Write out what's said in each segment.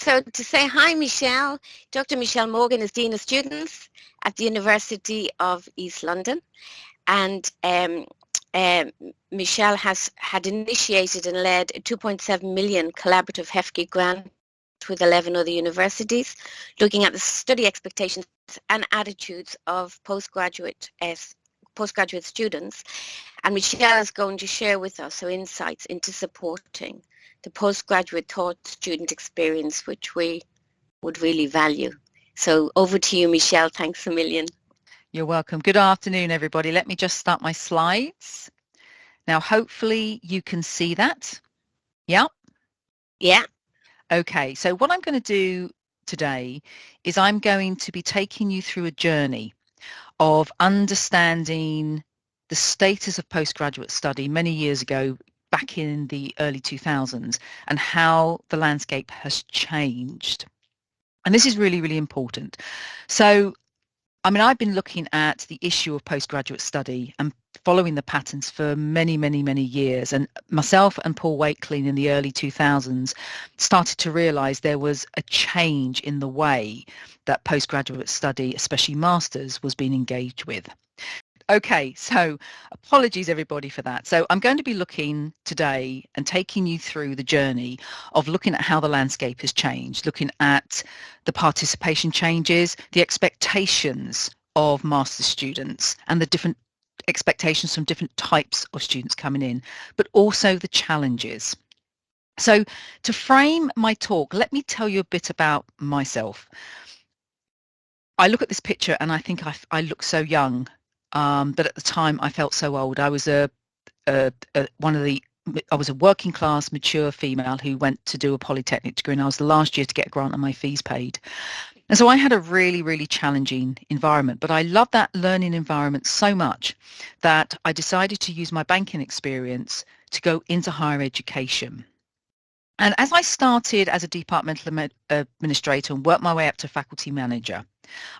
So to say hi, Michelle, Dr. Michelle Morgan is Dean of Students at the University of East London. And Michelle had initiated and led a 2.7 million collaborative HEFGI grant with 11 other universities, looking at the study expectations and attitudes of postgraduate students. And Michelle is going to share with us her insights into supporting the postgraduate thought student experience, which we would really value. So over to you, Michelle. Thanks a million. You're welcome. Good afternoon, everybody. Let me just start my slides. Now, hopefully you can see that. Yeah? Yeah. Okay, so what I'm going to do today is I'm going to be taking you through a journey of understanding the status of postgraduate study many years ago, back in the early 2000s, and how the landscape has changed. And this is really, really important. So, I mean, I've been looking at the issue of postgraduate study and following the patterns for many, many, many years. And myself and Paul Wakeling in the early 2000s started to realise there was a change in the way that postgraduate study, especially masters, was being engaged with. Okay, so apologies everybody for that. So I'm going to be looking today and taking you through the journey of looking at how the landscape has changed, looking at the participation changes, the expectations of master's students and the different expectations from different types of students coming in, but also the challenges. So to frame my talk, let me tell you a bit about myself. I look at this picture and I think I look so young. But at the time I felt so old. I was I was a working class mature female who went to do a polytechnic degree, and I was the last year to get a grant and my fees paid. And so I had a really, really challenging environment, but I loved that learning environment so much that I decided to use my banking experience to go into higher education. And as I started as a departmental administrator and worked my way up to faculty manager,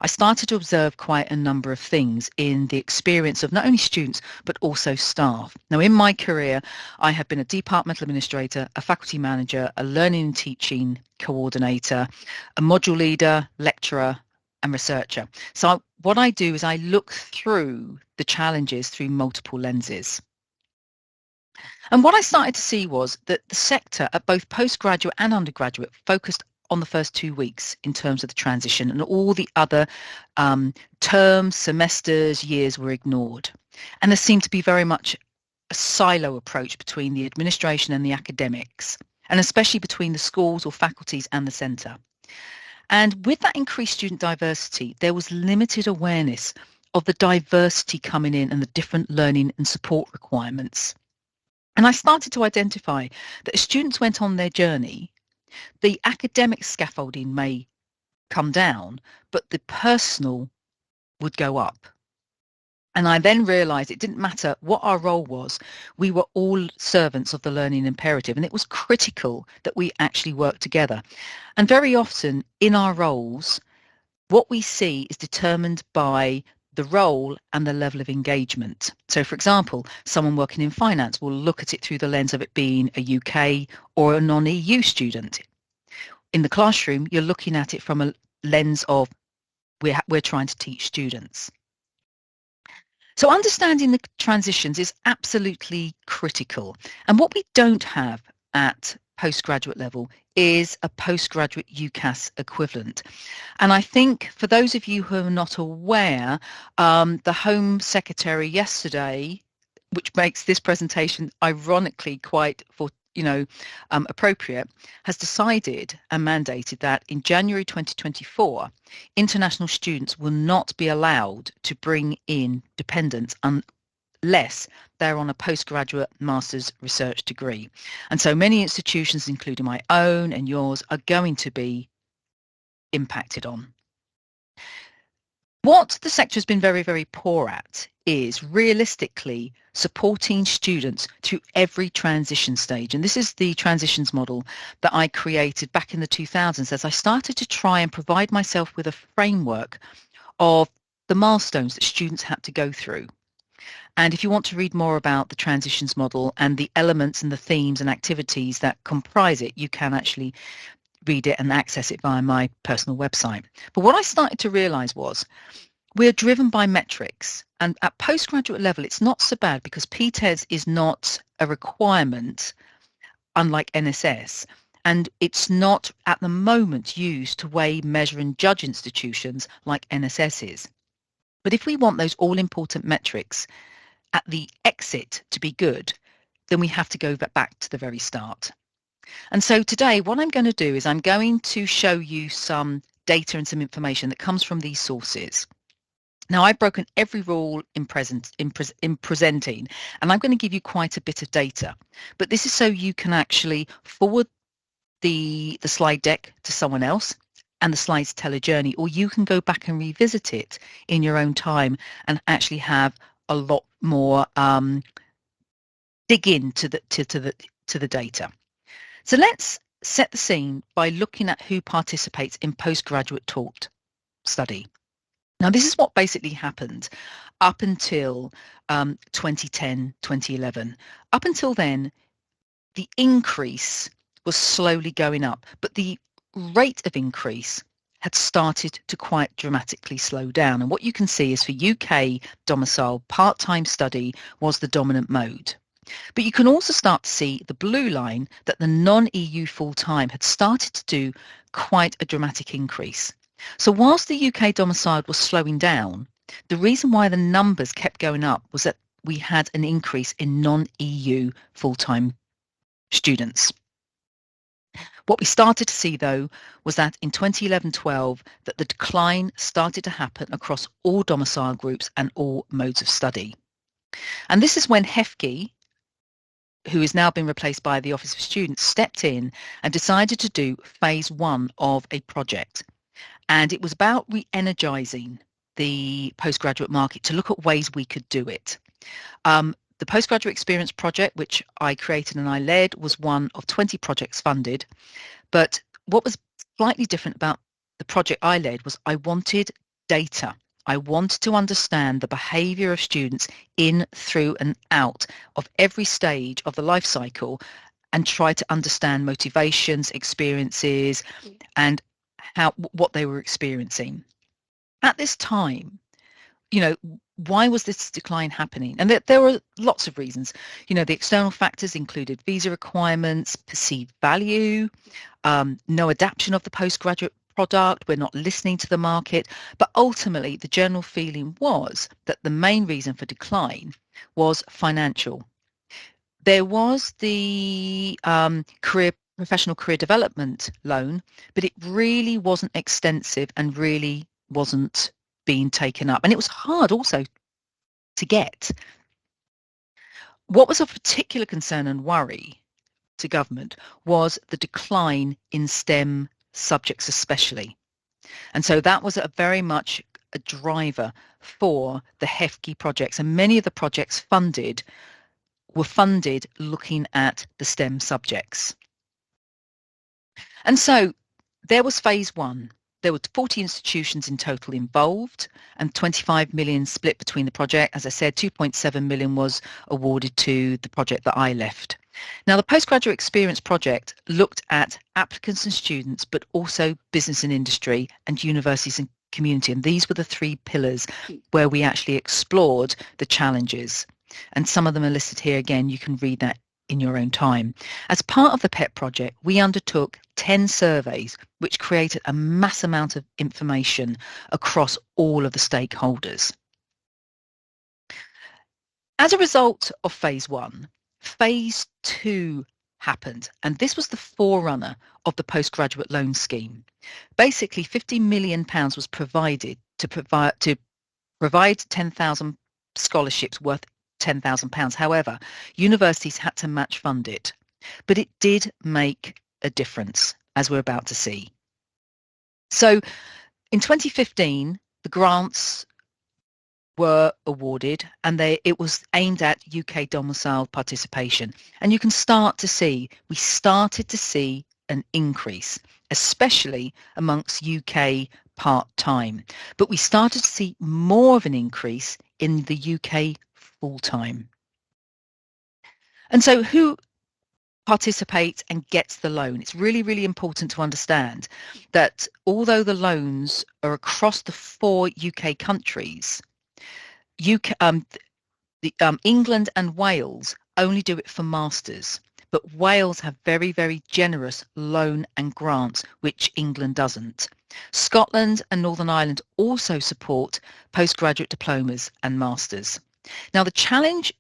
I started to observe quite a number of things in the experience of not only students, but also staff. Now, in my career, I have been a departmental administrator, a faculty manager, a learning and teaching coordinator, a module leader, lecturer, and researcher. So what I do is I look through the challenges through multiple lenses. And what I started to see was that the sector at both postgraduate and undergraduate focused on the first 2 weeks in terms of the transition, and all the other terms, semesters, years were ignored. And there seemed to be very much a silo approach between the administration and the academics, and especially between the schools or faculties and the centre. And with that increased student diversity, there was limited awareness of the diversity coming in and the different learning and support requirements. And I started to identify that as students went on their journey, the academic scaffolding may come down, but the personal would go up. And I then realised it didn't matter what our role was, we were all servants of the learning imperative, and it was critical that we actually work together. And very often in our roles, what we see is determined by the role and the level of engagement. So, for example, someone working in finance will look at it through the lens of it being a UK or a non-EU student. In the classroom, you're looking at it from a lens of we're trying to teach students. So understanding the transitions is absolutely critical. And what we don't have at postgraduate level is a postgraduate UCAS equivalent. And I think for those of you who are not aware, the Home Secretary yesterday, which makes this presentation ironically quite appropriate, has decided and mandated that in January 2024, international students will not be allowed to bring in dependents unless they're on a postgraduate master's research degree. And so many institutions, including my own and yours, are going to be impacted on. What the sector has been very, very poor at is realistically supporting students through every transition stage. And this is the transitions model that I created back in the 2000s as I started to try and provide myself with a framework of the milestones that students had to go through. And if you want to read more about the transitions model and the elements and the themes and activities that comprise it, you can actually read it and access it via my personal website. But what I started to realise was we're driven by metrics, and at postgraduate level it's not so bad because PTES is not a requirement, unlike NSS, and it's not at the moment used to weigh, measure and judge institutions like NSS is. But if we want those all-important metrics at the exit to be good, then we have to go back to the very start. And so today what I'm going to do is I'm going to show you some data and some information that comes from these sources. Now, I've broken every rule in presenting, and I'm going to give you quite a bit of data. But this is so you can actually forward the slide deck to someone else, and the slides tell a journey, or you can go back and revisit it in your own time and actually have a lot more dig into the data. So let's set the scene by looking at who participates in postgraduate taught study. Now, this is what basically happened up until 2010, 2011. Up until then, the increase was slowly going up, but the rate of increase had started to quite dramatically slow down. And what you can see is for UK domicile, part-time study was the dominant mode. But you can also start to see the blue line that the non-EU full-time had started to do quite a dramatic increase. So whilst the UK domiciled was slowing down, the reason why the numbers kept going up was that we had an increase in non-EU full-time students. What we started to see, though, was that in 2011-12, that the decline started to happen across all domicile groups and all modes of study. And this is when HEIs, who has now been replaced by the Office of Students, stepped in and decided to do phase 1 of a project. And it was about re-energising the postgraduate market to look at ways we could do it. The Postgraduate Experience Project, which I created and I led, was one of 20 projects funded. But what was slightly different about the project I led was I wanted data. I wanted to understand the behaviour of students in, through and out of every stage of the life cycle and try to understand motivations, experiences and what they were experiencing. At this time, why was this decline happening? And there were lots of reasons. The external factors included visa requirements, perceived value, no adaptation of the postgraduate product, we're not listening to the market. But ultimately, the general feeling was that the main reason for decline was financial. There was the professional career development loan, but it really wasn't extensive and really wasn't being taken up. And it was hard also to get. What was of particular concern and worry to government was the decline in STEM subjects especially. And so that was very much a driver for the HEIs projects. And many of the projects were funded looking at the STEM subjects. And so there was phase 1. There were 40 institutions in total involved and 25 million split between the project. As I said, 2.7 million was awarded to the project that I left. Now, the Postgraduate Experience Project looked at applicants and students, but also business and industry and universities and community. And these were the 3 pillars where we actually explored the challenges. And some of them are listed here. Again, you can read that in your own time. As part of the PET project, we undertook 10 surveys, which created a mass amount of information across all of the stakeholders. As a result of phase 1, phase 2 happened, and this was the forerunner of the postgraduate loan scheme. Basically, £50 million was provided to provide 10,000 scholarships worth £10,000. However, universities had to match fund it, but it did make a difference, as we're about to see. So in 2015, the grants were awarded and it was aimed at UK domicile participation. And you can we started to see an increase, especially amongst UK part-time. But we started to see more of an increase in the UK full-time. And so who participates and gets the loan. It's really, really important to understand that although the loans are across the 4 UK countries, England and Wales only do it for masters, but Wales have very, very generous loan and grants, which England doesn't. Scotland and Northern Ireland also support postgraduate diplomas and masters. Now, the challenge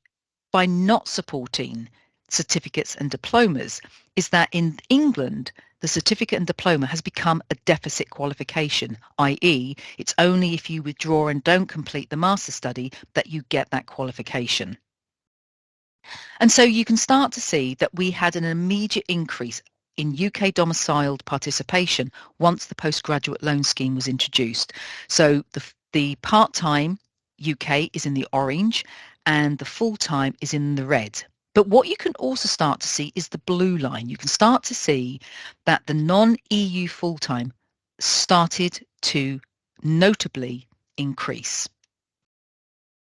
by not supporting certificates and diplomas is that in England, the certificate and diploma has become a deficit qualification, i.e. it's only if you withdraw and don't complete the master's study that you get that qualification. And so you can start to see that we had an immediate increase in UK domiciled participation once the postgraduate loan scheme was introduced. So the part-time UK is in the orange and the full-time is in the red. But what you can also start to see is the blue line. You can start to see that the non-EU full-time started to notably increase.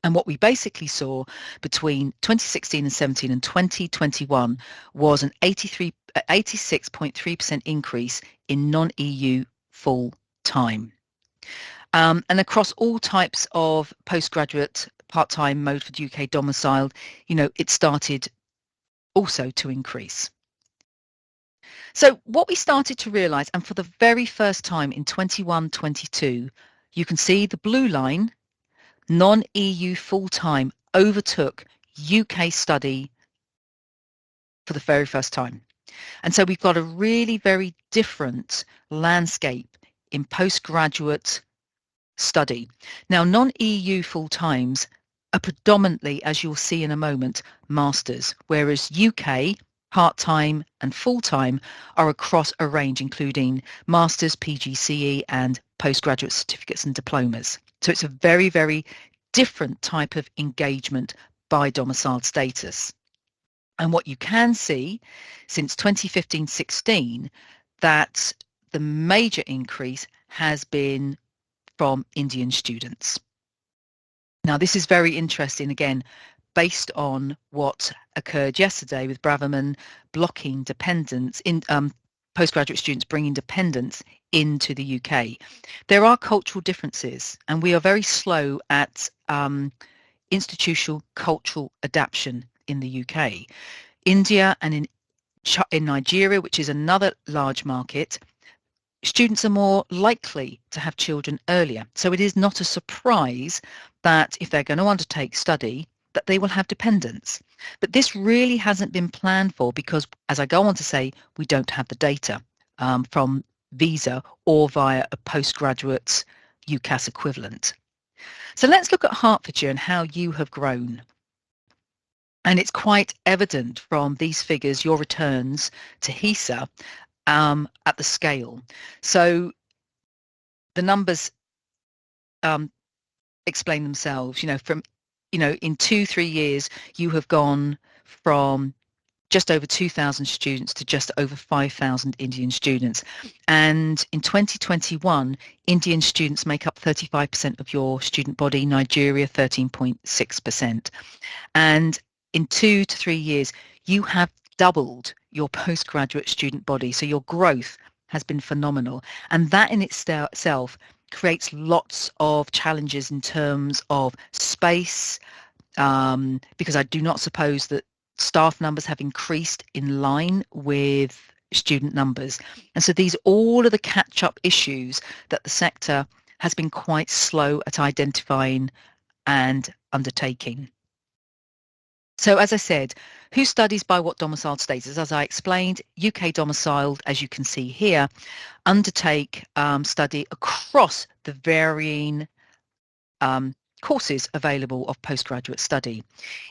And what we basically saw between 2016 and 17 and 2021 was an 86.3% increase in non-EU full-time. And across all types of postgraduate part-time mode for UK domiciled, it started also to increase. So what we started to realise, and for the very first time in 21-22, you can see the blue line, non-EU full-time overtook UK study for the very first time. And so we've got a really very different landscape in postgraduate study. Now, non-EU full-times are predominantly, as you'll see in a moment, masters, whereas UK part-time and full-time are across a range, including masters, PGCE, and postgraduate certificates and diplomas. So it's a very, very different type of engagement by domiciled status. And what you can see since 2015-16, that the major increase has been from Indian students. Now, this is very interesting, again, based on what occurred yesterday with Braverman blocking dependence in postgraduate students bringing dependence into the UK. There are cultural differences, and we are very slow at institutional cultural adaptation in the UK. India and in Nigeria, which is another large market, students are more likely to have children earlier. So it is not a surprise that if they're going to undertake study, that they will have dependents. But this really hasn't been planned for because, as I go on to say, we don't have the data from visa or via a postgraduate UCAS equivalent. So let's look at Hertfordshire and how you have grown. And it's quite evident from these figures, your returns to HESA at the scale. So the numbers explain themselves. In 2-3 years, you have gone from just over 2,000 students to just over 5,000 Indian students. And in 2021, Indian students make up 35% of your student body, Nigeria 13.6%. And in 2 to 3 years, you have doubled your postgraduate student body. So your growth has been phenomenal. And that in itself creates lots of challenges in terms of space, because I do not suppose that staff numbers have increased in line with student numbers. And so these all are the catch-up issues that the sector has been quite slow at identifying and undertaking. So as I said, who studies by what domiciled status? As I explained, UK domiciled, as you can see here, undertake study across the varying courses available of postgraduate study.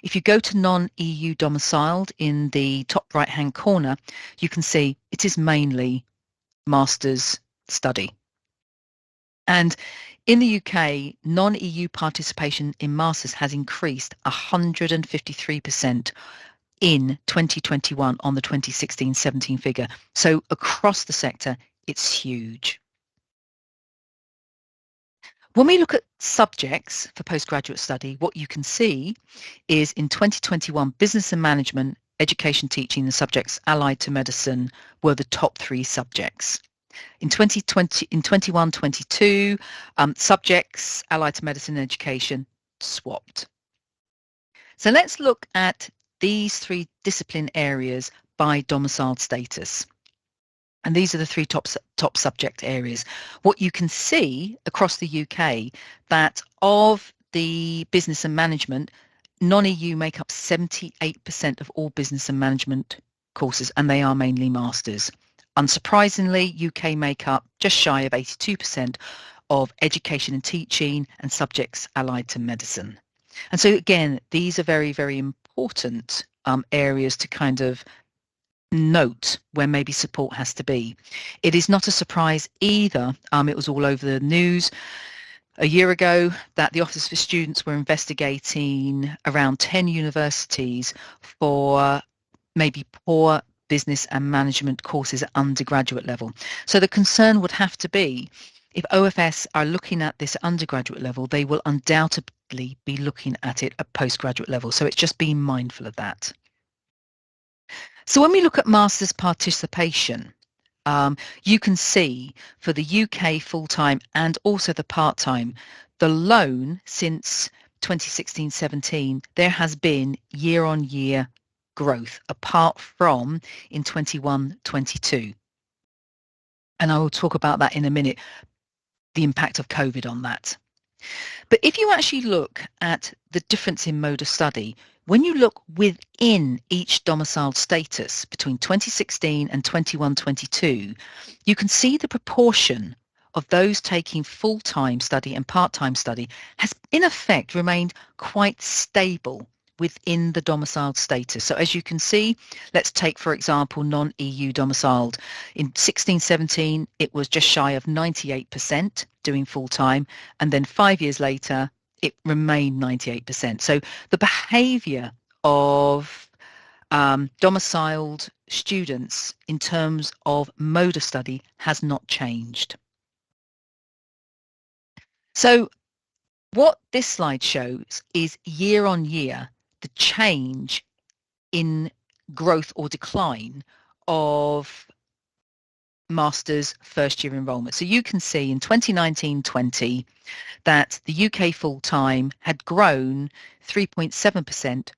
If you go to non-EU domiciled in the top right-hand corner, you can see it is mainly master's study. And in the UK, non-EU participation in masters has increased 153% in 2021 on the 2016-17 figure. So across the sector, it's huge. When we look at subjects for postgraduate study, what you can see is in 2021, business and management education, teaching, and subjects allied to medicine were the top 3 subjects. In 2020, in 21-22, subjects allied to medicine and education swapped. So let's look at these 3 discipline areas by domiciled status. And these are the 3 top subject areas. What you can see across the UK, that of the business and management, non-EU make up 78% of all business and management courses, and they are mainly masters. Unsurprisingly, UK make up just shy of 82% of education and teaching and subjects allied to medicine. And so again, these are very, very important areas to kind of note where maybe support has to be. It is not a surprise either. It was all over the news a year ago that the Office for Students were investigating around 10 universities for maybe poor business and management courses at undergraduate level. So the concern would have to be, if OFS are looking at this undergraduate level, they will undoubtedly be looking at it at postgraduate level. So it's just being mindful of that. So when we look at masters participation, you can see for the UK full-time and also the part-time, the loan since 2016-17, there has been year-on-year growth apart from in 21-22. And I will talk about that in a minute, the impact of COVID on that. But if you actually look at the difference in mode of study, when you look within each domiciled status between 2016 and 21-22, you can see the proportion of those taking full-time study and part-time study has in effect remained quite stable within the domiciled status. So as you can see, let's take, for example, non-EU domiciled. In 16-17, it was just shy of 98% doing full-time, and then 5 years later, it remained 98%. So the behaviour of domiciled students in terms of mode of study has not changed. So what this slide shows is year on year the change in growth or decline of master's first year enrolment. So you can see in 2019-20 that the UK full-time had grown 3.7%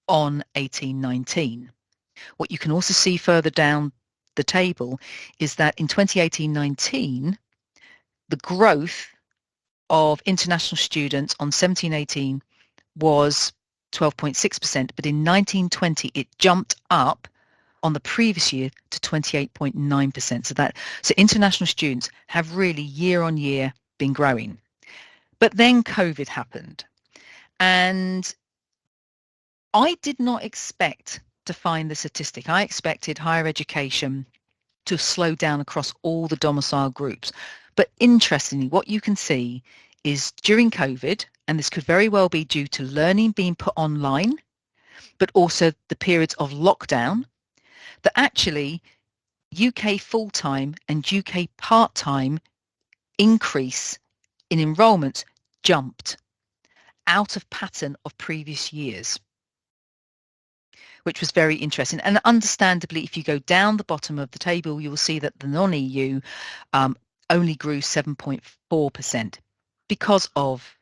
on 18-19. What you can also see further down the table is that in 2018-19, the growth of international students on 17-18 was 12.6%, but in 19-20 it jumped up on the previous year to 28.9%. So international students have really year on year been growing. But then COVID happened, and I did not expect to find the statistic. I expected higher education to slow down across all the domicile groups. But interestingly, what you can see is during COVID, and this could very well be due to learning being put online, but also the periods of lockdown, that actually UK full-time and UK part-time increase in enrolments jumped out of pattern of previous years, which was very interesting. And understandably, if you go down the bottom of the table, you will see that the non-EU only grew 7.4% because of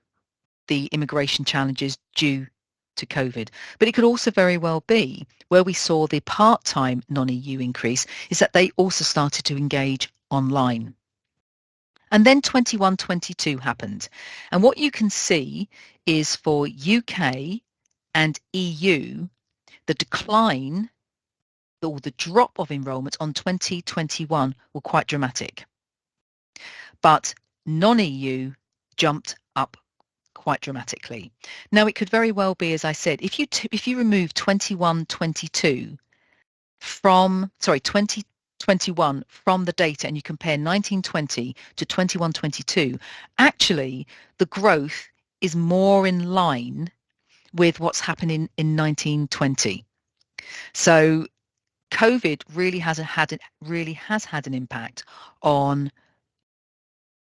the immigration challenges due to COVID. But it could also very well be where we saw the part-time non-EU increase is that they also started to engage online. And then 21-22 happened. And what you can see is for UK and EU, the decline or the drop of enrolment on 2021 were quite dramatic. But non-EU jumped up quite dramatically. Now, it could very well be, as I said, if you remove 21-22 from, 2021 from the data and you compare 19-20 to 21-22, actually the growth is more in line with what's happening in 19-20. So COVID really has had an impact on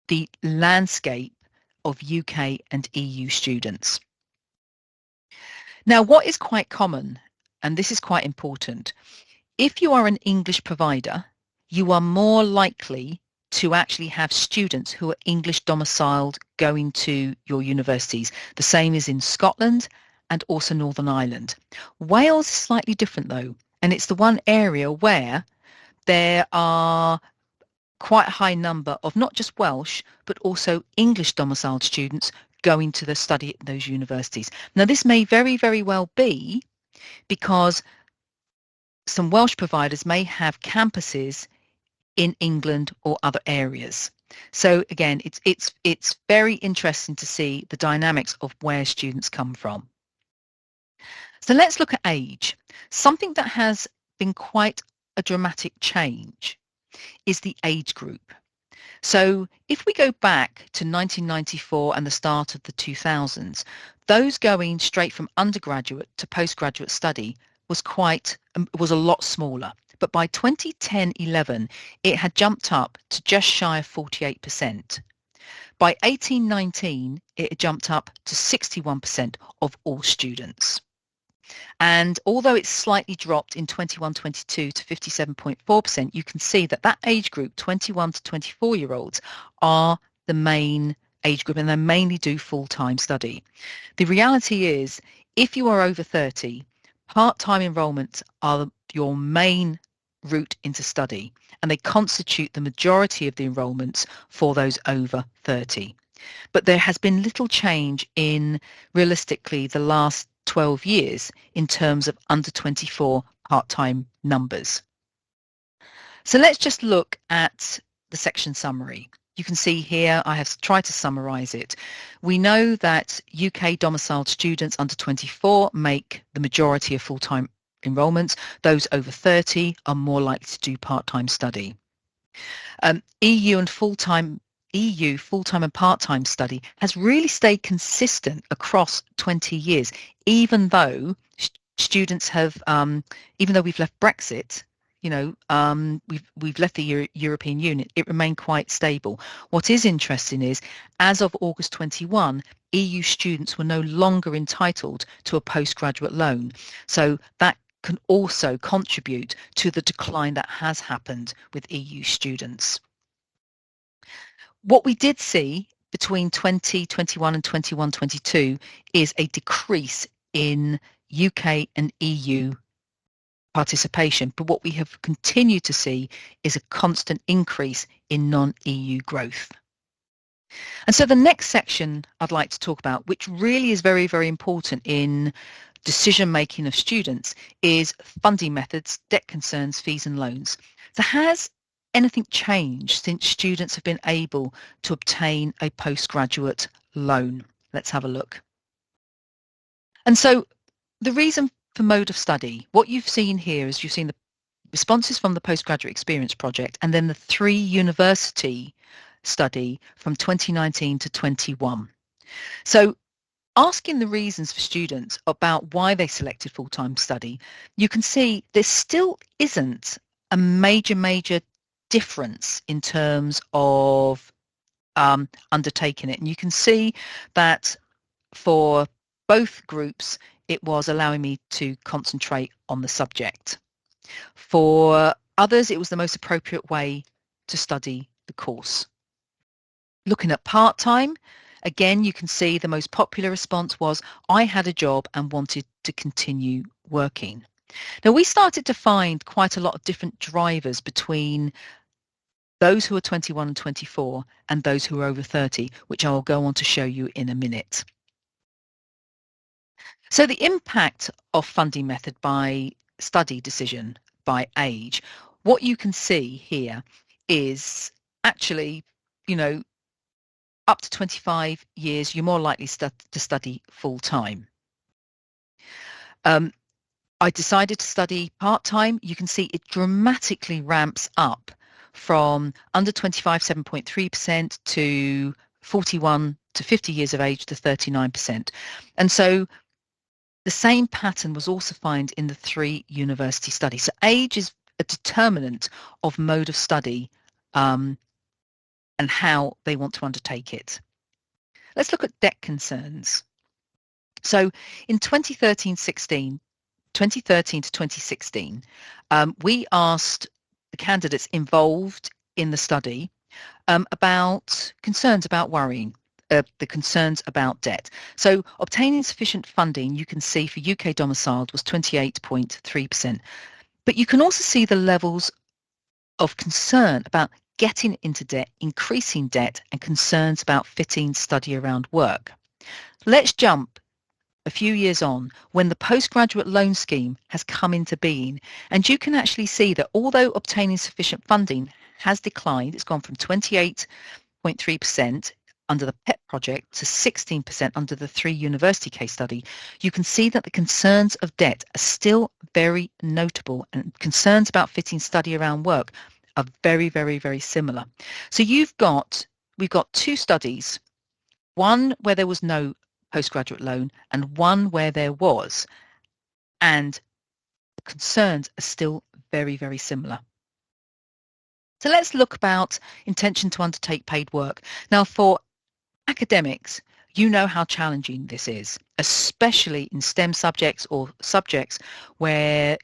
the landscape of UK and EU students. Now, what is quite common and this is quite important, if you are an English provider, you are more likely to actually have students who are English domiciled going to your universities. The same is in Scotland and also Northern Ireland. Wales is slightly different though, and it's the one area where there are quite a high number of not just Welsh, but also English domiciled students going to the study at those universities. Now, this may very, very well be because some Welsh providers may have campuses in England or other areas. So again, it's very interesting to see the dynamics of where students come from. So let's look at age. Something that has been quite a dramatic change is the age group. So if we go back to 1994 and the start of the 2000s, those going straight from undergraduate to postgraduate study was a lot smaller. But by 2010-11, it had jumped up to just shy of 48%. By 18-19, it had jumped up to 61% of all students. And although it's slightly dropped in 21-22 to 57.4%, you can see that that age group, 21 to 24-year-olds, are the main age group, and they mainly do full-time study. The reality is, if you are over 30, part-time enrolments are your main route into study, and they constitute the majority of the enrolments for those over 30. But there has been little change in, realistically, the last 12 years in terms of under 24 part-time numbers. So let's just look at the section summary. You can see here I have tried to summarize it. We know that UK domiciled students under 24 make the majority of full-time enrolments. Those over 30 are more likely to do part-time study. EU full-time and part-time study has really stayed consistent across 20 years, even though students have, even though we've left Brexit, we've left the European Union, it remained quite stable. What is interesting is, as of August 21, EU students were no longer entitled to a postgraduate loan. So that can also contribute to the decline that has happened with EU students. What we did see between 2021 and 21-22 is a decrease in UK and EU participation, but what we have continued to see is a constant increase in non-EU growth. And so the next section I'd like to talk about, which really is very, very important in decision making of students, is funding methods, debt concerns, fees and loans. So has anything changed since students have been able to obtain a postgraduate loan? Let's have a look. And so the reason for mode of study, what you've seen here is you've seen the responses from the Postgraduate Experience Project and then the 3 university study from 2019 to 21. So asking the reasons for students about why they selected full-time study, you can see there still isn't a major difference in terms of undertaking it. And you can see that for both groups, it was allowing me to concentrate on the subject. For others, it was the most appropriate way to study the course. Looking at part-time, again, you can see the most popular response was, I had a job and wanted to continue working. Now, we started to find quite a lot of different drivers between those who are 21 and 24 and those who are over 30, which I will go on to show you in a minute. So the impact of funding method by study decision by age, what you can see here is actually, up to 25 years, you're more likely to study full time. I decided to study part-time. You can see it dramatically ramps up from under 25, 7.3% to 41 to 50 years of age to 39%. And so the same pattern was also found in the 3 university studies. So age is a determinant of mode of study and how they want to undertake it. Let's look at debt concerns. So in 2013-16, 2013 to 2016, we asked the candidates involved in the study about concerns about worrying, the concerns about debt. So obtaining sufficient funding, you can see for UK domiciled was 28.3%. But you can also see the levels of concern about getting into debt, increasing debt, and concerns about fitting study around work. Let's jump a few years on when the postgraduate loan scheme has come into being, and you can actually see that although obtaining sufficient funding has declined, it's gone from 28.3% under the PEP project to 16% under the 3 university case study. You can see that the concerns of debt are still very notable, and concerns about fitting study around work are very, very, very similar. So we've got 2 studies, one where there was no postgraduate loan and one where there was, and the concerns are still very, very similar. So let's look about intention to undertake paid work. Now, for academics, you know how challenging this is, especially in STEM subjects or subjects where,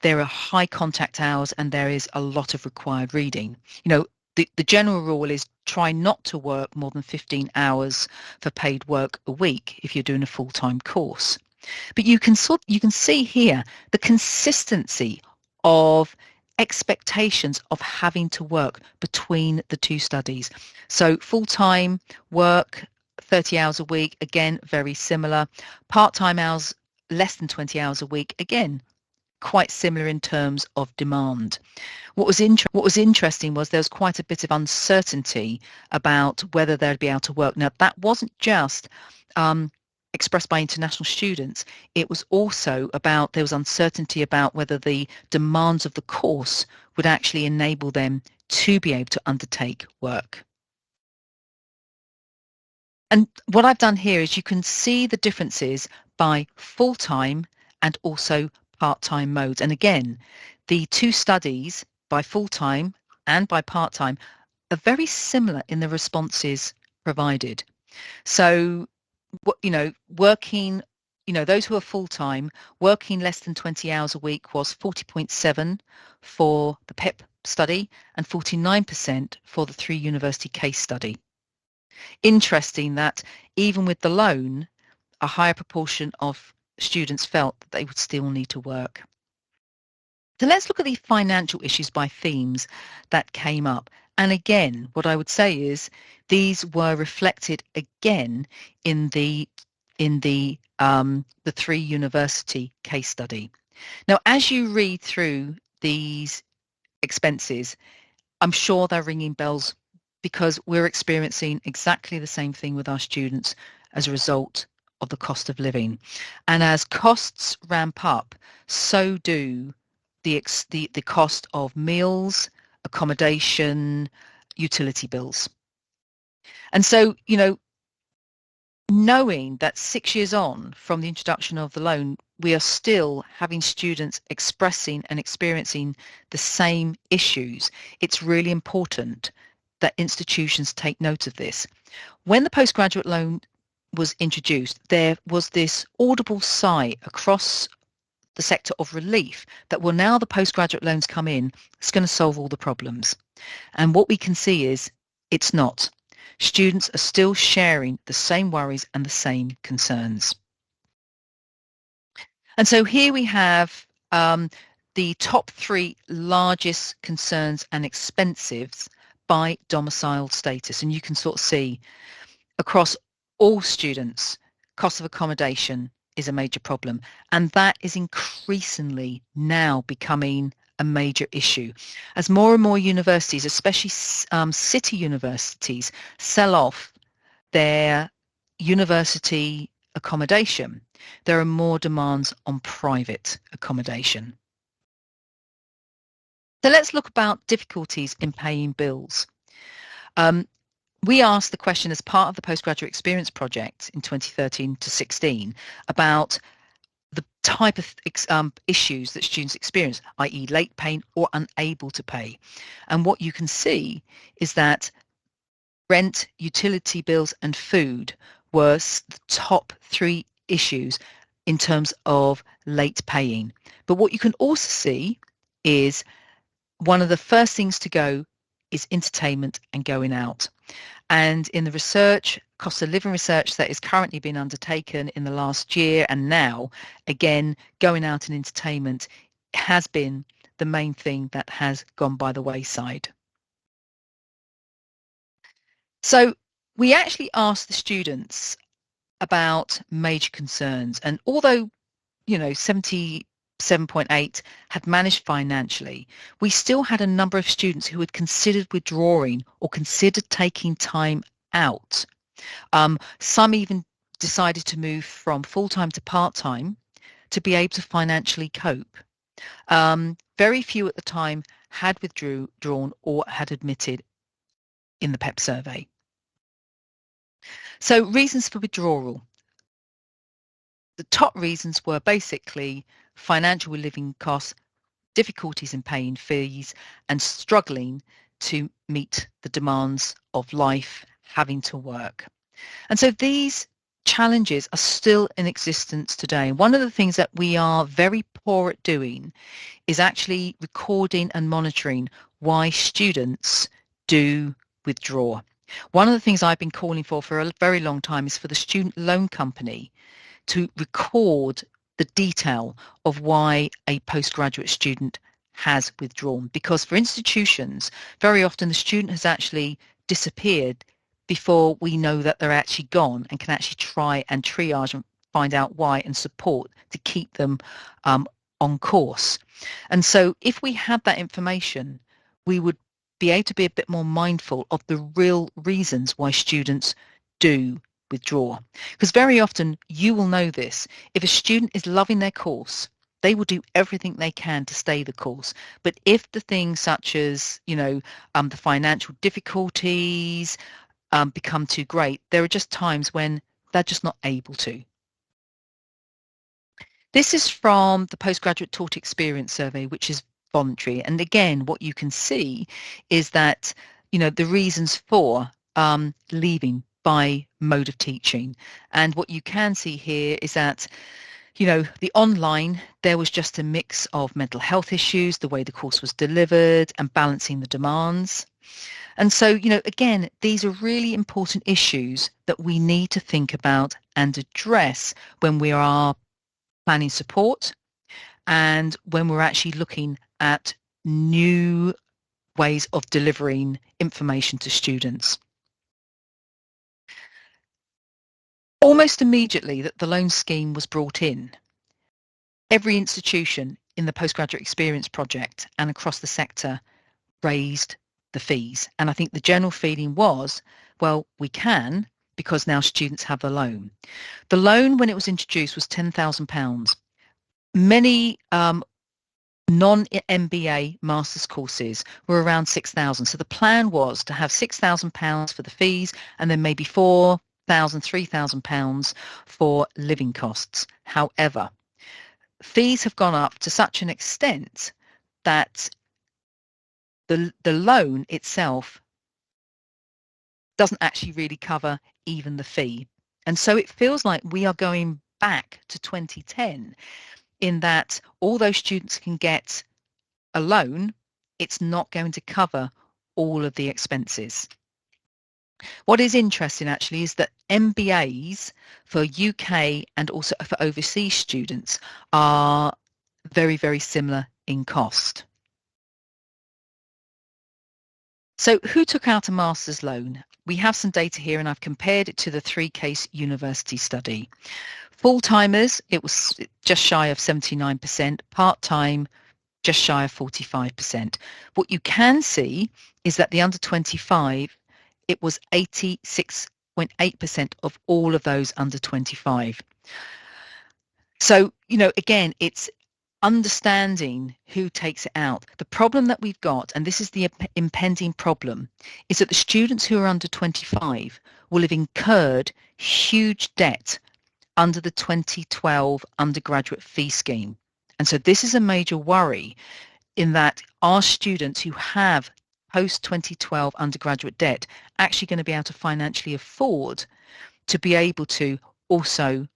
there are high contact hours and there is a lot of required reading. The general rule is try not to work more than 15 hours for paid work a week if you're doing a full-time course. But you can see here the consistency of expectations of having to work between the 2 studies. So full-time work, 30 hours a week, again, very similar. Part-time hours, less than 20 hours a week, again, quite similar in terms of demand. What was interesting was there was quite a bit of uncertainty about whether they'd be able to work. Now, that wasn't just expressed by international students. It was also about, there was uncertainty about whether the demands of the course would actually enable them to be able to undertake work. And what I've done here is you can see the differences by full-time and also part-time modes. And again, the 2 studies by full-time and by part-time are very similar in the responses provided. So, working, those who are full-time, working less than 20 hours a week was 40.7 for the PEP study and 49% for the 3 university case study. Interesting that even with the loan, a higher proportion of students felt that they would still need to work. So let's look at the financial issues by themes that came up. And again, what I would say is these were reflected again in the 3 university case study. Now, as you read through these expenses, I'm sure they're ringing bells because we're experiencing exactly the same thing with our students as a result of the cost of living. And as costs ramp up, so do the cost of meals, accommodation, utility bills. And so, knowing that 6 years on from the introduction of the loan, we are still having students expressing and experiencing the same issues, it's really important that institutions take note of this. When the postgraduate loan was introduced, there was this audible sigh across the sector of relief that, well, now the postgraduate loans come in, it's going to solve all the problems. And what we can see is it's not. Students are still sharing the same worries and the same concerns. And so here we have the top 3 largest concerns and expenses by domicile status. And you can sort of see across all students, cost of accommodation is a major problem. And that is increasingly now becoming a major issue. As more and more universities, especially city universities, sell off their university accommodation, there are more demands on private accommodation. So let's look about difficulties in paying bills. We asked the question as part of the Postgraduate Experience Project in 2013 to 16 about the type of issues that students experience, i.e. late paying or unable to pay. And what you can see is that rent, utility bills and food were the top 3 issues in terms of late paying. But what you can also see is one of the first things to go is entertainment and going out. And in the research, cost of living research that is currently being undertaken in the last year and now, again, going out and entertainment has been the main thing that has gone by the wayside. So we actually asked the students about major concerns, and although 77.8 had managed financially, we still had a number of students who had considered withdrawing or considered taking time out. Some even decided to move from full-time to part-time to be able to financially cope. Very few at the time had withdrawn or had admitted in the PEP survey. So reasons for withdrawal. The top reasons were basically financial living costs, difficulties in paying fees, and struggling to meet the demands of life, having to work. And so these challenges are still in existence today. One of the things that we are very poor at doing is actually recording and monitoring why students do withdraw. One of the things I've been calling for a very long time is for the student loan company to record the detail of why a postgraduate student has withdrawn. Because for institutions, very often the student has actually disappeared before we know that they're actually gone and can actually try and triage and find out why and support to keep them on course. And so if we had that information, we would be able to be a bit more mindful of the real reasons why students do withdraw. Because very often you will know this, if a student is loving their course, they will do everything they can to stay the course. But if the things such as, the financial difficulties become too great, there are just times when they're just not able to. This is from the Postgraduate Taught Experience Survey, which is voluntary. And again, what you can see is that, the reasons for leaving by mode of teaching. And what you can see here is that, the online, there was just a mix of mental health issues, the way the course was delivered, and balancing the demands. And so, again, these are really important issues that we need to think about and address when we are planning support and when we're actually looking at new ways of delivering information to students. Almost immediately that the loan scheme was brought in, every institution in the Postgraduate Experience Project and across the sector raised the fees. And I think the general feeling was, well, we can because now students have the loan. The loan, when it was introduced, was £10,000. Many non-MBA master's courses were around £6,000. So the plan was to have £6,000 for the fees and then maybe £4,000, £3,000 for living costs. However, fees have gone up to such an extent that the loan itself doesn't actually really cover even the fee. And so it feels like we are going back to 2010 in that although students can get a loan, it's not going to cover all of the expenses. What is interesting actually is that MBAs for UK and also for overseas students are very, very similar in cost. So who took out a master's loan? We have some data here and I've compared it to the 3-case university study. Full-timers, it was just shy of 79%, part-time, just shy of 45%. What you can see is that the under 25, it was 86.8% of all of those under 25. So, again, it's understanding who takes it out. The problem that we've got, and this is the impending problem, is that the students who are under 25 will have incurred huge debt under the 2012 undergraduate fee scheme. And so this is a major worry in that our students who have post-2012 undergraduate debt actually going to be able to financially afford to be able to also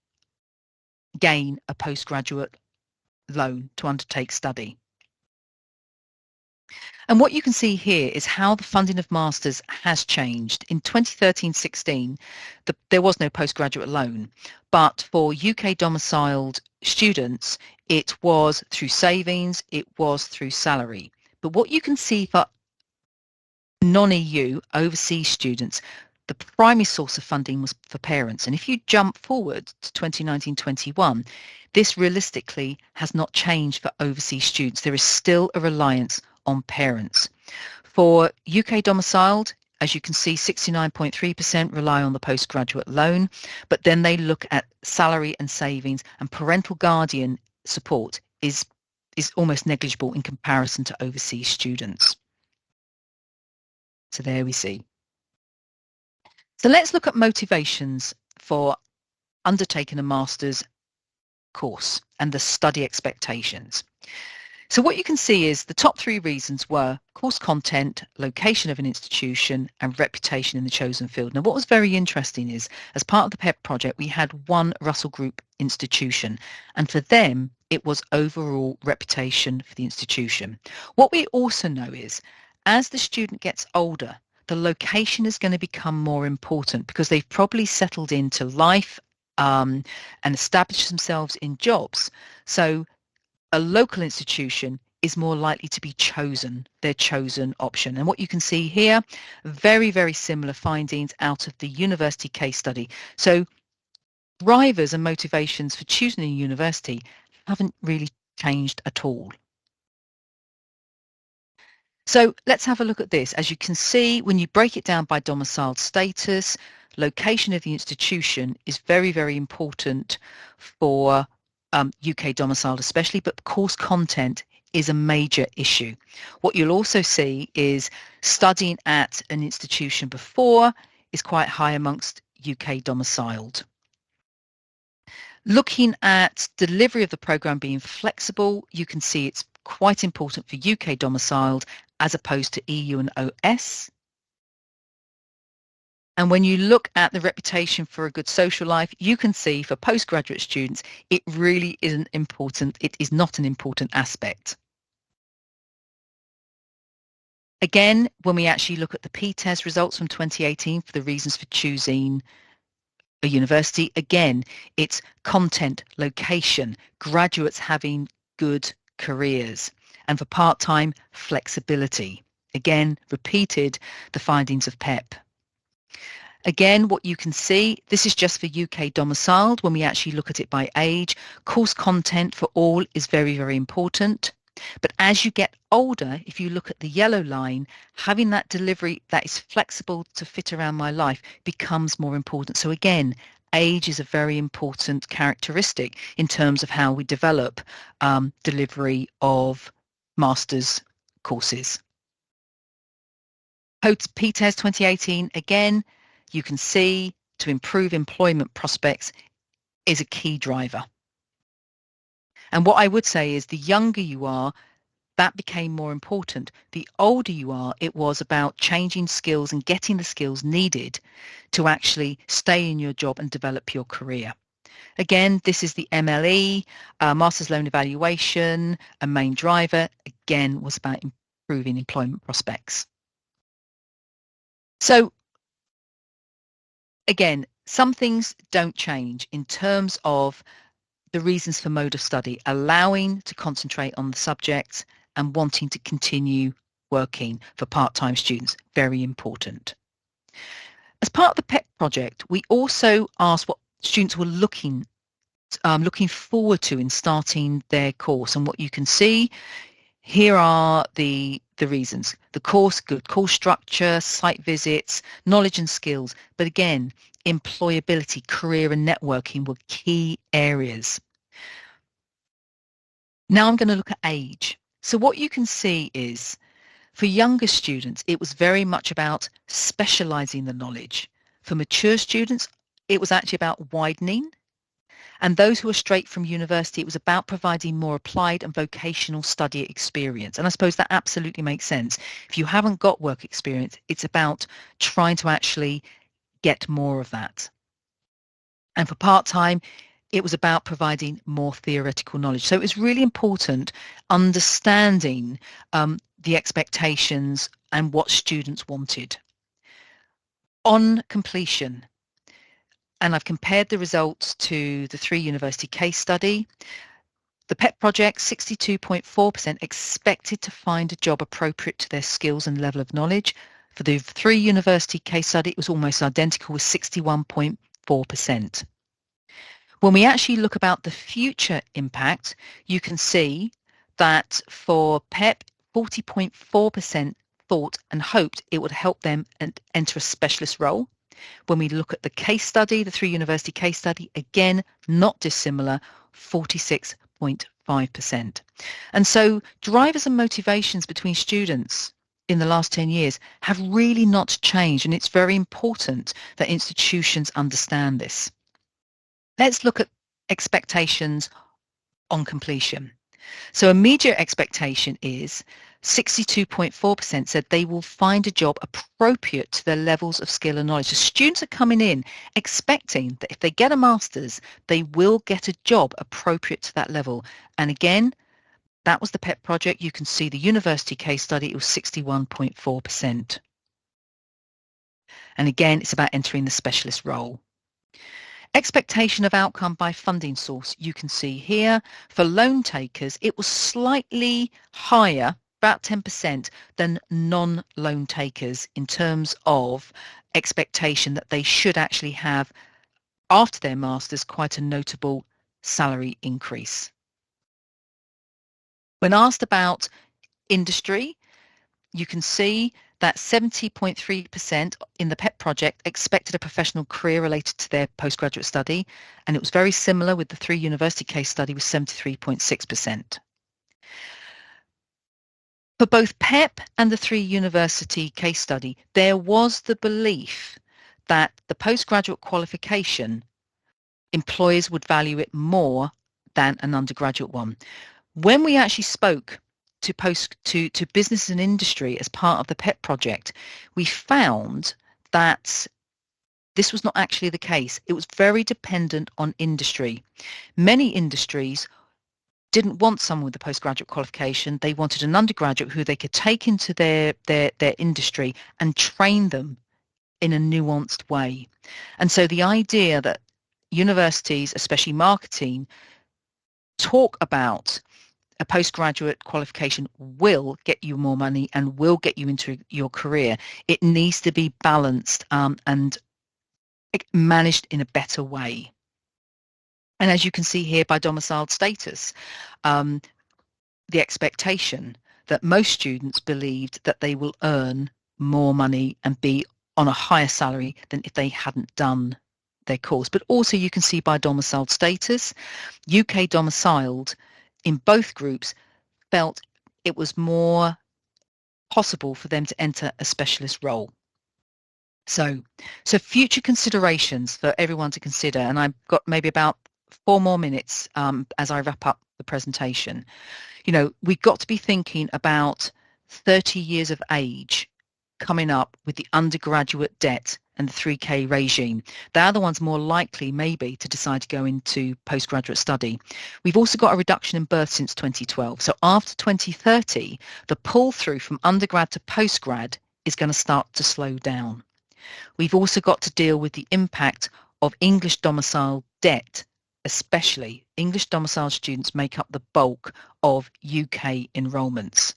gain a postgraduate loan to undertake study. And what you can see here is how the funding of masters has changed. In 2013-16, there was no postgraduate loan, but for UK domiciled students, it was through savings, it was through salary. But what you can see for non-EU overseas students, the primary source of funding was for parents. And if you jump forward to 2019-21, this realistically has not changed for overseas students. There is still a reliance on parents. For UK domiciled, as you can see, 69.3% rely on the postgraduate loan, but then they look at salary and savings, and parental guardian support is almost negligible in comparison to overseas students. So there we see. So let's look at motivations for undertaking a master's course and the study expectations. So what you can see is the top 3 reasons were course content, location of an institution, and reputation in the chosen field. Now, what was very interesting is, as part of the PEP project, we had one Russell Group institution, and for them, it was overall reputation for the institution. What we also know is, as the student gets older, the location is going to become more important because they've probably settled into life and established themselves in jobs. So a local institution is more likely to be chosen, their chosen option. And what you can see here, very, very similar findings out of the university case study. So drivers and motivations for choosing a university haven't really changed at all. So let's have a look at this. As you can see, when you break it down by domiciled status, location of the institution is very, very important for UK domiciled especially, but course content is a major issue. What you'll also see is studying at an institution before is quite high amongst UK domiciled. Looking at delivery of the programme being flexible, you can see it's quite important for UK domiciled as opposed to EU and OS. And when you look at the reputation for a good social life, you can see for postgraduate students, it really isn't important. It is not an important aspect. Again, when we actually look at the PTES results from 2018 for the reasons for choosing a university, again, it's content, location, graduates having good careers, and for part-time, flexibility. Again, repeated the findings of PEP. Again, what you can see, this is just for UK domiciled. When we actually look at it by age, course content for all is very, very important. But as you get older, if you look at the yellow line, having that delivery that is flexible to fit around my life becomes more important. So again, age is a very important characteristic in terms of how we develop delivery of master's courses. PTES 2018, again, you can see to improve employment prospects is a key driver. And what I would say is the younger you are, that became more important. The older you are, it was about changing skills and getting the skills needed to actually stay in your job and develop your career. Again, this is the MLE, Master's Loan Evaluation, a main driver, again, was about improving employment prospects. So again, some things don't change in terms of the reasons for mode of study, allowing to concentrate on the subjects and wanting to continue working for part-time students, very important. As part of the PEP project, we also asked what students were looking forward to in starting their course, and what you can see here are the reasons. The course, good course structure, site visits, knowledge and skills, but again, employability, career and networking were key areas. Now I'm going to look at age. So what you can see is for younger students, it was very much about specializing the knowledge. For mature students, it was actually about widening. And those who are straight from university, it was about providing more applied and vocational study experience. And I suppose that absolutely makes sense. If you haven't got work experience, it's about trying to actually get more of that. And for part-time, it was about providing more theoretical knowledge. So it was really important understanding the expectations and what students wanted. On completion, and I've compared the results to the 3 university case study, the PEP project, 62.4% expected to find a job appropriate to their skills and level of knowledge. For the 3 university case study, it was almost identical with 61.4%. When we actually look about the future impact, you can see that for PEP, 40.4% thought and hoped it would help them enter a specialist role. When we look at the case study, the 3 university case study, again, not dissimilar, 46.5%. And so drivers and motivations between students in the last 10 years have really not changed, and it's very important that institutions understand this. Let's look at expectations on completion. So immediate expectation is 62.4% said they will find a job appropriate to their levels of skill and knowledge. So students are coming in expecting that if they get a master's, they will get a job appropriate to that level. And again, that was the PEP project. You can see the university case study, it was 61.4%. And again, it's about entering the specialist role. Expectation of outcome by funding source, you can see here. For loan takers, it was slightly higher, about 10%, than non-loan takers in terms of expectation that they should actually have, after their masters, quite a notable salary increase. When asked about industry, you can see that 70.3% in the PEP project expected a professional career related to their postgraduate study, and it was very similar with the 3 university case study with 73.6%. For both PEP and the 3 university case study, there was the belief that the postgraduate qualification, employers would value it more than an undergraduate one. When we actually spoke to business and industry as part of the PEP project, we found that this was not actually the case. It was very dependent on industry. Many industries didn't want someone with a postgraduate qualification. They wanted an undergraduate who they could take into their industry and train them in a nuanced way. And so the idea that universities, especially marketing, talk about a postgraduate qualification will get you more money and will get you into your career, it needs to be balanced and managed in a better way. And as you can see here by domiciled status, the expectation that most students believed that they will earn more money and be on a higher salary than if they hadn't done their course. But also you can see by domiciled status, UK domiciled in both groups felt it was more possible for them to enter a specialist role. So future considerations for everyone to consider, and I've got maybe about 4 more minutes as I wrap up the presentation. You know, we've got to be thinking about 30 years of age coming up with the undergraduate debt and the 3K regime. They're the ones more likely maybe to decide to go into postgraduate study. We've also got a reduction in births since 2012. So after 2030, the pull through from undergrad to postgrad is going to start to slow down. We've also got to deal with the impact of English domicile debt, especially English domicile students make up the bulk of UK enrolments.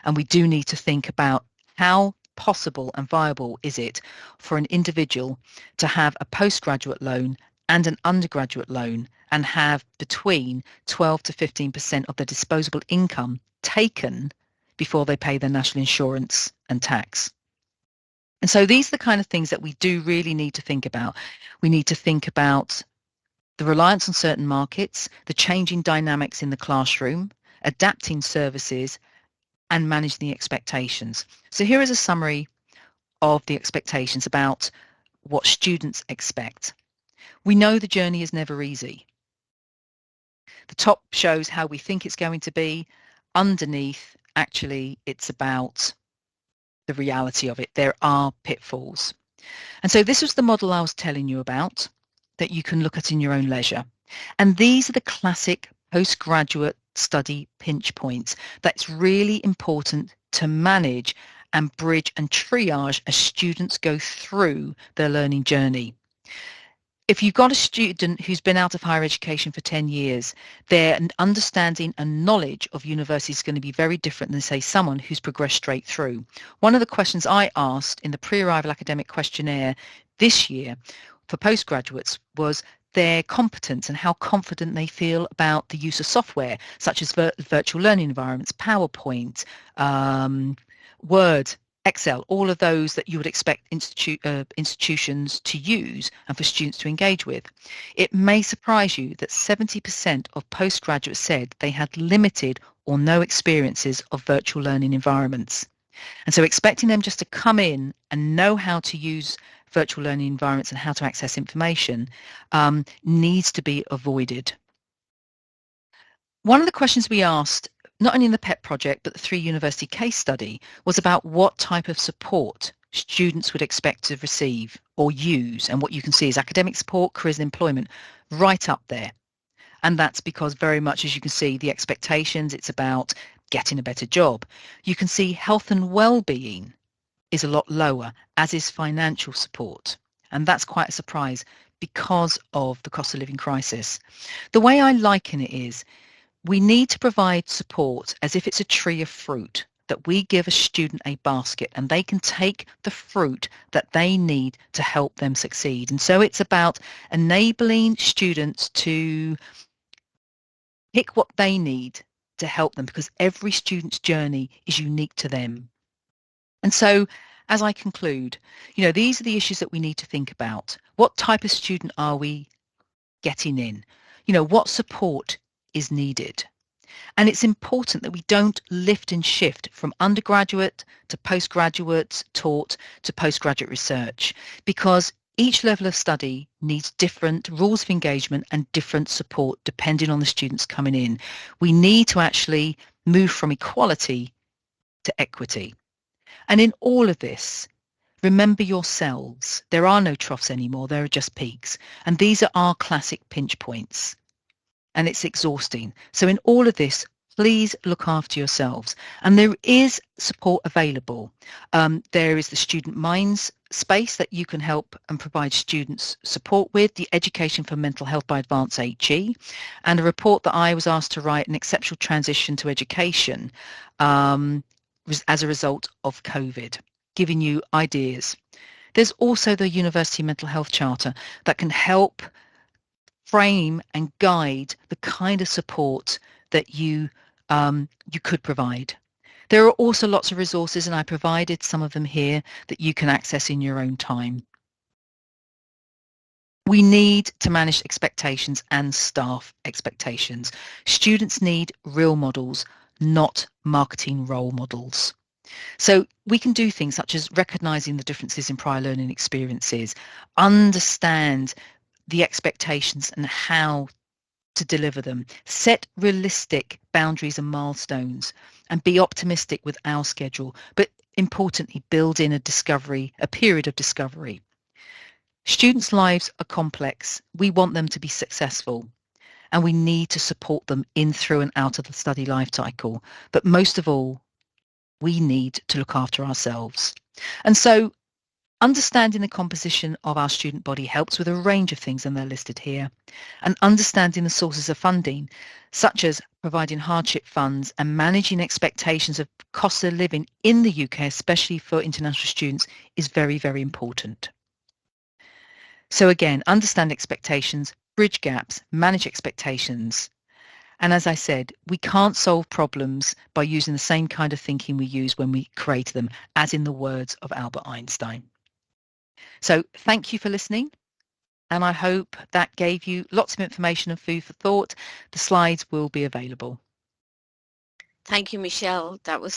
And we do need to think about how possible and viable is it for an individual to have a postgraduate loan and an undergraduate loan and have between 12 to 15% of their disposable income taken before they pay their national insurance and tax. And so these are the kind of things that we do really need to think about. We need to think about the reliance on certain markets, the changing dynamics in the classroom, adapting services, and manage the expectations. So here is a summary of the expectations about what students expect. We know the journey is never easy. The top shows how we think it's going to be. Underneath, actually, it's about the reality of it. There are pitfalls. And so this was the model I was telling you about that you can look at in your own leisure. And these are the classic postgraduate study pinch points that's really important to manage and bridge and triage as students go through their learning journey. If you've got a student who's been out of higher education for 10 years, their understanding and knowledge of university is going to be very different than, say, someone who's progressed straight through. One of the questions I asked in the pre-arrival academic questionnaire this year for postgraduates was their competence and how confident they feel about the use of software, such as virtual learning environments, PowerPoint, Word, Excel, all of those that you would expect institutions to use and for students to engage with. It may surprise you that 70% of postgraduates said they had limited or no experiences of virtual learning environments. And so expecting them just to come in and know how to use virtual learning environments and how to access information needs to be avoided. One of the questions we asked, not only in the PEP project, but the 3 university case study, was about what type of support students would expect to receive or use. And what you can see is academic support, careers and employment, right up there. And that's because very much, as you can see, the expectations, it's about getting a better job. You can see health and well-being is a lot lower, as is financial support. And that's quite a surprise because of the cost of living crisis. The way I liken it is, we need to provide support as if it's a tree of fruit, that we give a student a basket and they can take the fruit that they need to help them succeed. And so it's about enabling students to pick what they need to help them, because every student's journey is unique to them. And so as I conclude, these are the issues that we need to think about. What type of student are we getting in? What support is needed? And it's important that we don't lift and shift from undergraduate to postgraduate taught to postgraduate research, because each level of study needs different rules of engagement and different support depending on the students coming in. We need to actually move from equality to equity. And in all of this, remember yourselves. There are no troughs anymore. There are just peaks. And these are our classic pinch points. And it's exhausting. So in all of this, please look after yourselves. And there is support available. There is the Student Minds space that you can help and provide students support with, the Education for Mental Health by Advance HE, and a report that I was asked to write, An Exceptional Transition to Education, as a result of COVID, giving you ideas. There's also the University Mental Health Charter that can help frame and guide the kind of support that you could provide. There are also lots of resources, and I provided some of them here, that you can access in your own time. We need to manage expectations and staff expectations. Students need real models, not marketing role models. So we can do things such as recognising the differences in prior learning experiences, understand the expectations and how to deliver them, set realistic boundaries and milestones, and be optimistic with our schedule, but importantly, build in a period of discovery. Students' lives are complex. We want them to be successful, and we need to support them in, through and out of the study life cycle. But most of all, we need to look after ourselves. And so understanding the composition of our student body helps with a range of things, and they're listed here. And understanding the sources of funding, such as providing hardship funds and managing expectations of cost of living in the UK, especially for international students, is very, very important. So again, understand expectations, bridge gaps, manage expectations. And as I said, we can't solve problems by using the same kind of thinking we use when we create them, as in the words of Albert Einstein. So thank you for listening, and I hope that gave you lots of information and food for thought. The slides will be available. Thank you, Michelle. That was